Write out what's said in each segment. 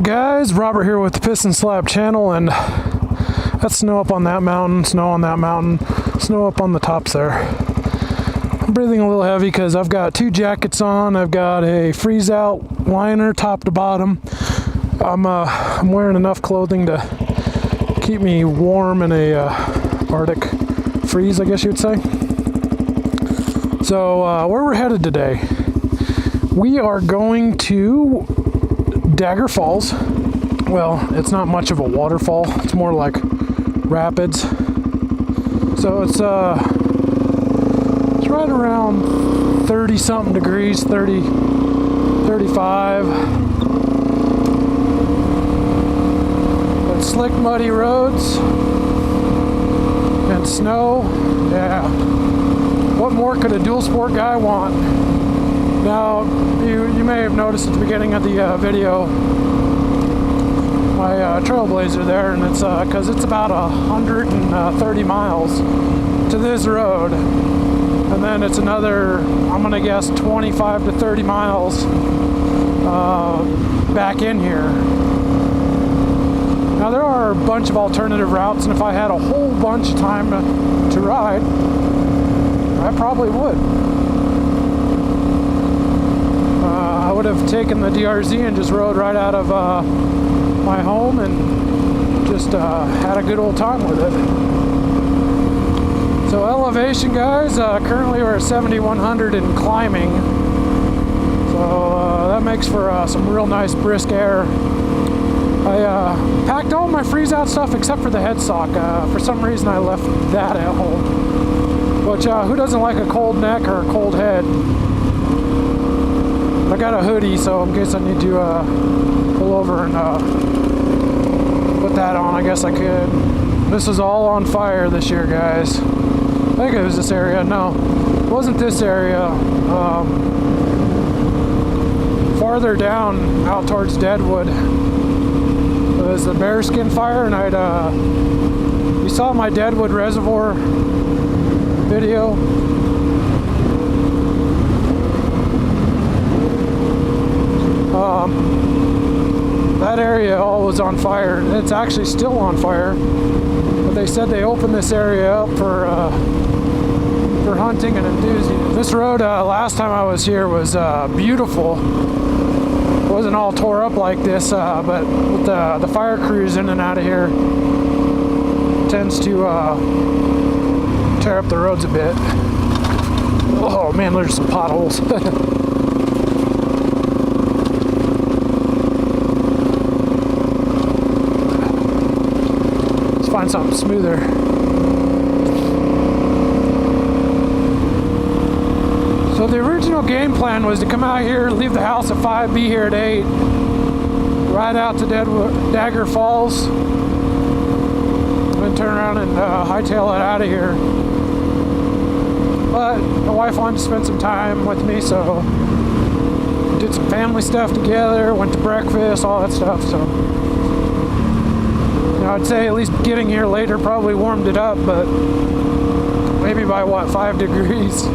Guys, Robert here with the Piston Slab channel, and that's snow up on that mountain, snow on that mountain, snow up on the tops there. I'm breathing a little heavy because I've got two jackets on. I've got a freeze out liner top to bottom. I'm wearing enough clothing to keep me warm in a Arctic freeze, I guess you would say. So where we're headed today, we are going to Dagger Falls. Well, it's not much of a waterfall, it's more like rapids. So it's right around 30 something degrees, 30, 35. But slick muddy roads and snow. Yeah, what more could a dual sport guy want? Now, you may have noticed at the beginning of the video my Trailblazer there, and it's because it's about 130 miles to this road, and then it's another, I'm gonna guess, 25 to 30 miles back in here. Now there are a bunch of alternative routes, and if I had a whole bunch of time to ride, I probably would. I would have taken the DRZ and just rode right out of my home and just had a good old time with it. So elevation, guys, currently we're at 7,100 and climbing. So that makes for some real nice brisk air. I packed all my freeze out stuff except for the head sock. For some reason I left that at home. Which who doesn't like a cold neck or a cold head? I got a hoodie, so in case I need to pull over and put that on, I guess I could. This is all on fire this year, guys. I think it was this area. No, it wasn't this area. Farther down, out towards Deadwood, it was the bearskin fire, and you saw my Deadwood Reservoir video. That area all was on fire. It's actually still on fire, but they said they opened this area up for hunting and enthusiasts. This road last time I was here was beautiful. It wasn't all tore up like this, but with the fire crews in and out of here, it tends to tear up the roads a bit. Oh man, there's some potholes. Find something smoother. So the original game plan was to come out here, leave the house at 5, be here at 8, ride out to Dagger Falls, and then turn around and hightail it out of here. But my wife wanted to spend some time with me, so we did some family stuff together, went to breakfast, all that stuff. So I'd say at least getting here later probably warmed it up, but maybe by what, 5 degrees?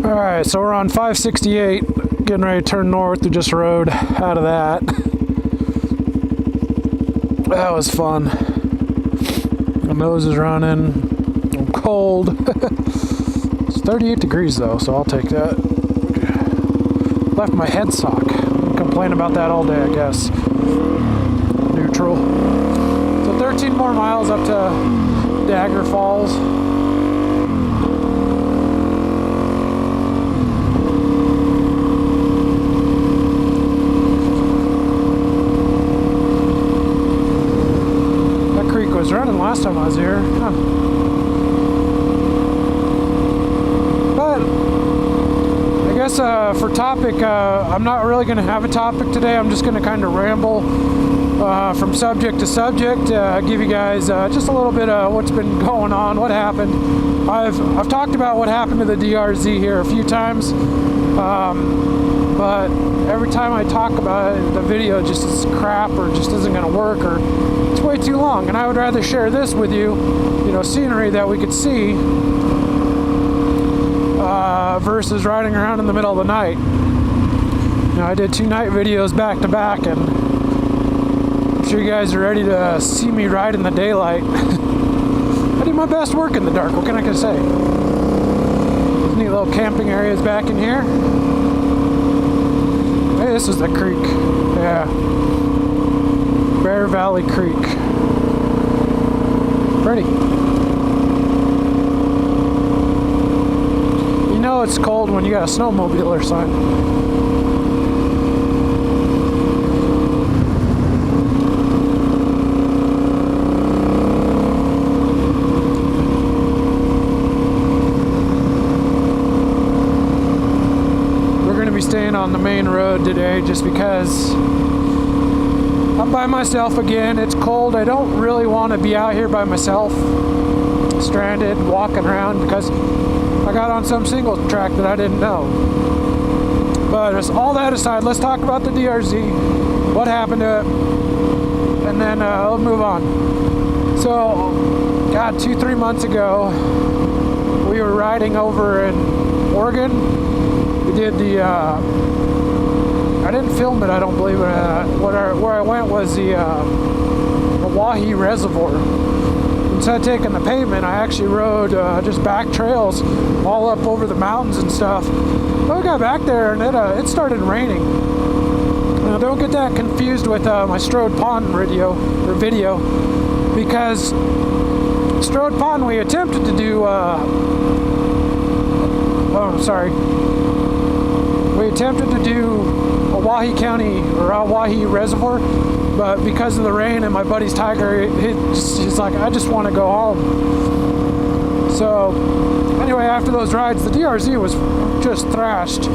Alright, so we're on 568, getting ready to turn north. We just rode out of that. That was fun. My nose is running. I'm cold. It's 38 degrees though, so I'll take that. Left my head sock. Complain about that all day, I guess. Neutral. So 13 more miles up to Dagger Falls. Was running last time I was here. Huh. But I guess for topic, I'm not really going to have a topic today. I'm just going to kind of ramble from subject to subject, give you guys just a little bit of what's been going on, what happened. I've talked about what happened to the DRZ here a few times, but every time I talk about it, the video just is crap or just isn't going to work, or it's way too long, and I would rather share this with you, you know, scenery that we could see, versus riding around in the middle of the night. You know, I did 2 night videos back to back, and I'm sure you guys are ready to see me ride in the daylight. I do my best work in the dark, what can I say? There's neat little camping areas back in here. Hey, this is the creek. Yeah. Bear Valley Creek. Pretty. You know it's cold when you got a snowmobiler sign. We're going to be staying on the main road today just because I'm by myself again. It's cold. I don't really want to be out here by myself, stranded, walking around, because I got on some single track that I didn't know. But all that aside, let's talk about the DRZ, what happened to it, and then we'll move on. So, God, 2-3 months ago, we were riding over in Oregon. We did the I didn't film it, I don't believe it. Where I went was the Wahi Reservoir. Instead of taking the pavement, I actually rode just back trails all up over the mountains and stuff. But we got back there and it started raining. Now don't get that confused with my Strode Pond video, because Strode Pond we attempted to do, we attempted to do Wahi County or Wahi Reservoir, but because of the rain and my buddy's Tiger, he's like, I just want to go home. So anyway, after those rides, the DRZ was just thrashed,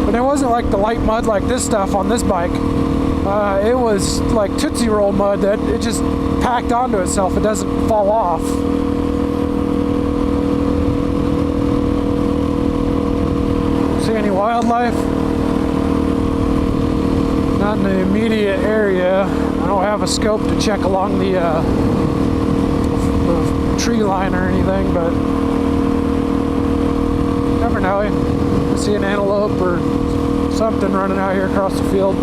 but it wasn't like the light mud like this stuff on this bike. It was like Tootsie Roll mud that it just packed onto itself. It doesn't fall off. See any wildlife? Not in the immediate area. I don't have a scope to check along the tree line or anything, but never know. You see an antelope or something running out here across the field.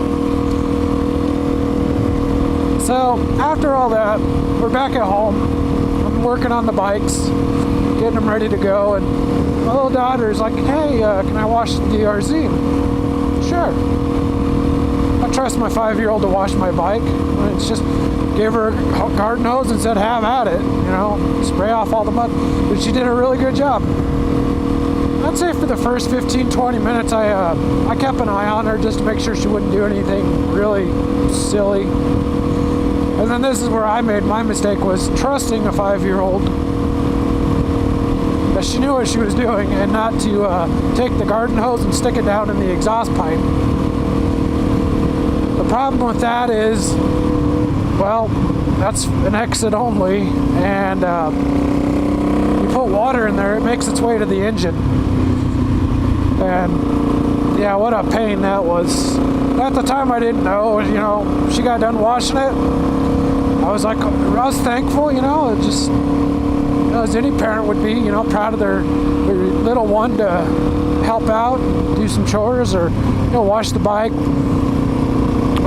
So after all that, we're back at home. I'm working on the bikes, getting them ready to go, and my little daughter's like, hey, can I wash the DRZ? Sure. I trust my 5-year-old to wash my bike. It's just gave her a garden hose and said, have at it, you know, spray off all the mud. But she did a really good job. I'd say for the first 15-20 minutes, I kept an eye on her just to make sure she wouldn't do anything really silly. And then this is where I made my mistake, was trusting a 5-year-old that she knew what she was doing and not to take the garden hose and stick it down in the exhaust pipe. The problem with that is, well, that's an exit only, and you put water in there, it makes its way to the engine. And yeah, what a pain that was. At the time I didn't know, you know, she got done washing it. I was thankful, you know, just, you know, as any parent would be, you know, proud of their little one to help out, and do some chores, or, you know, wash the bike.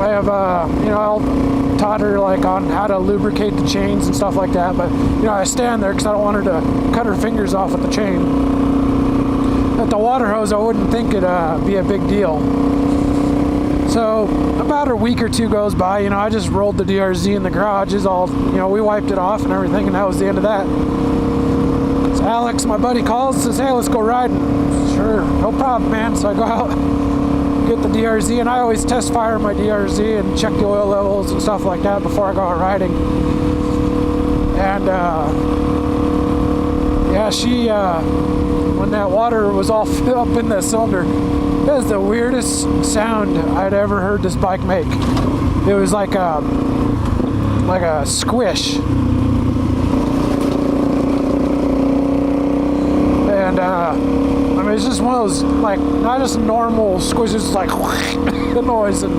I have, you know, I'll taught her like on how to lubricate the chains and stuff like that, but, you know, I stand there because I don't want her to cut her fingers off with the chain. At the water hose, I wouldn't think it'd be a big deal. So about a week or two goes by, you know, I just rolled the DRZ in the garage, is all, you know, we wiped it off and everything, and that was the end of that. So Alex, my buddy, calls and says, hey, let's go riding. Sure, no problem, man. So I go out, get the DRZ, and I always test fire my DRZ and check the oil levels and stuff like that before I go out riding. And yeah, she, when that water was all filled up in the cylinder, that was the weirdest sound I'd ever heard this bike make. It was like a squish. And I mean, it's just one of those, like, not just normal squishes, it's like the noise, and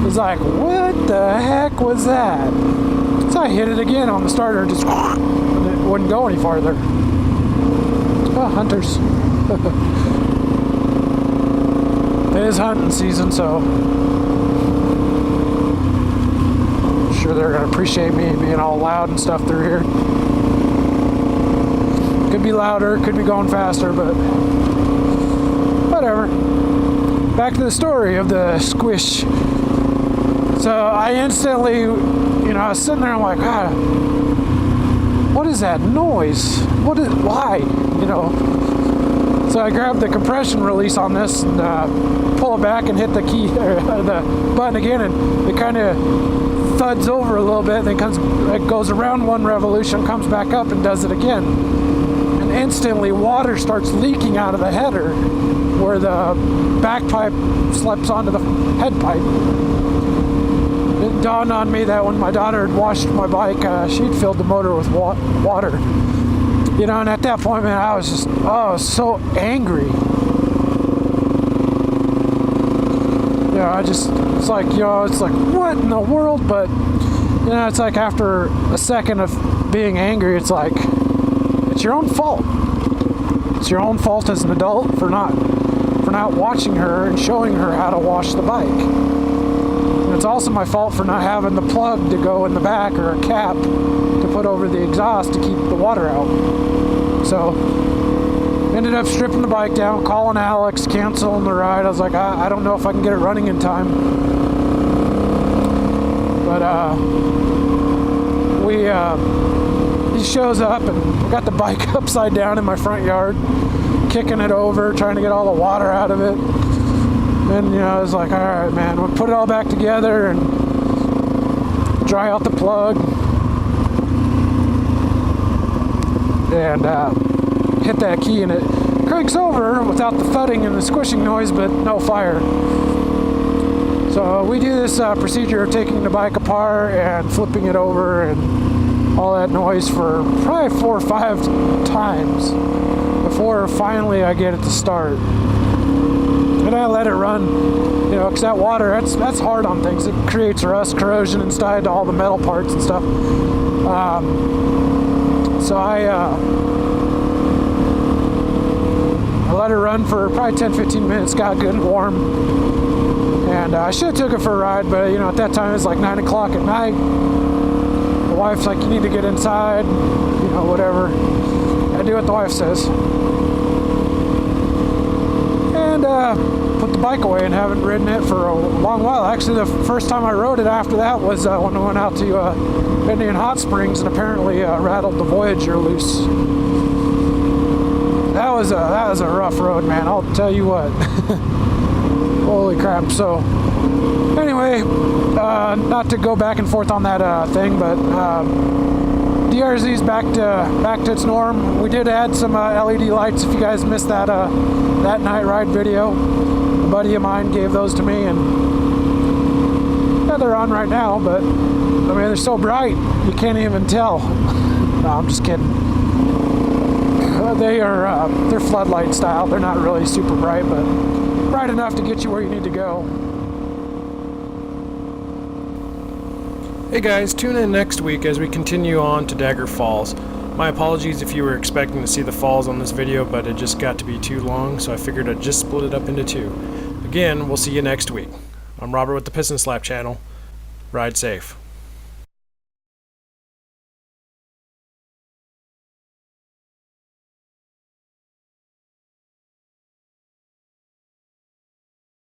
it's like, what the heck was that? So I hit it again on the starter, just and it wouldn't go any farther. Oh, hunters. It is hunting season, so I'm sure they're going to appreciate me being all loud and stuff through here. Could be louder, could be going faster, but whatever. Back to the story of the squish. So I instantly, I was sitting there, I'm like, what is that noise? Why? So I grabbed the compression release on this and pull it back and hit the key, or the button again, and it kind of thuds over a little bit, and then it goes around one revolution, comes back up and does it again. And instantly water starts leaking out of the header where the back pipe slips onto the head pipe. It dawned on me that when my daughter had washed my bike, she'd filled the motor with water. And at that point, man, I was just, so angry. It's like, what in the world? But, it's like after a second of being angry, it's like, it's your own fault. It's your own fault as an adult for not watching her and showing her how to wash the bike. And it's also my fault for not having the plug to go in the back or a cap to put over the exhaust to keep the water out. So ended up stripping the bike down, calling Alex, canceling the ride. I was like, I don't know if I can get it running in time. But he shows up and got the bike upside down in my front yard, kicking it over, trying to get all the water out of it. And I was like, all right, man, we'll put it all back together and dry out the plug. And hit that key, and it cranks over without the thudding and the squishing noise, but no fire. So we do this procedure of taking the bike apart and flipping it over and all that noise for probably 4 or 5 times before finally I get it to start. And I let it run, because that water, that's hard on things. It creates rust, corrosion inside all the metal parts and stuff. So I let it run for probably 10-15 minutes, got good and warm. And I should have took it for a ride, but at that time it was like 9 o'clock at night. The wife's like, you need to get inside, whatever. I do what the wife says. And put the bike away and haven't ridden it for a long while. Actually, the first time I rode it after that was when I went out to Indian Hot Springs and apparently rattled the Voyager loose. That was a rough road, man. I'll tell you what. Holy crap. So anyway, not to go back and forth on that thing, but DRZ's back to its norm. We did add some LED lights. If you guys missed that night ride video, a buddy of mine gave those to me, and they're on right now, but they're so bright you can't even tell. No, I'm just kidding. They're floodlight style. They're not really super bright, but bright enough to get you where you need to go. Hey guys, tune in next week as we continue on to Dagger Falls. My apologies if you were expecting to see the falls on this video, but it just got to be too long, so I figured I'd just split it up into 2. Again, we'll see you next week. I'm Robert with the Piston Slap channel. Ride safe.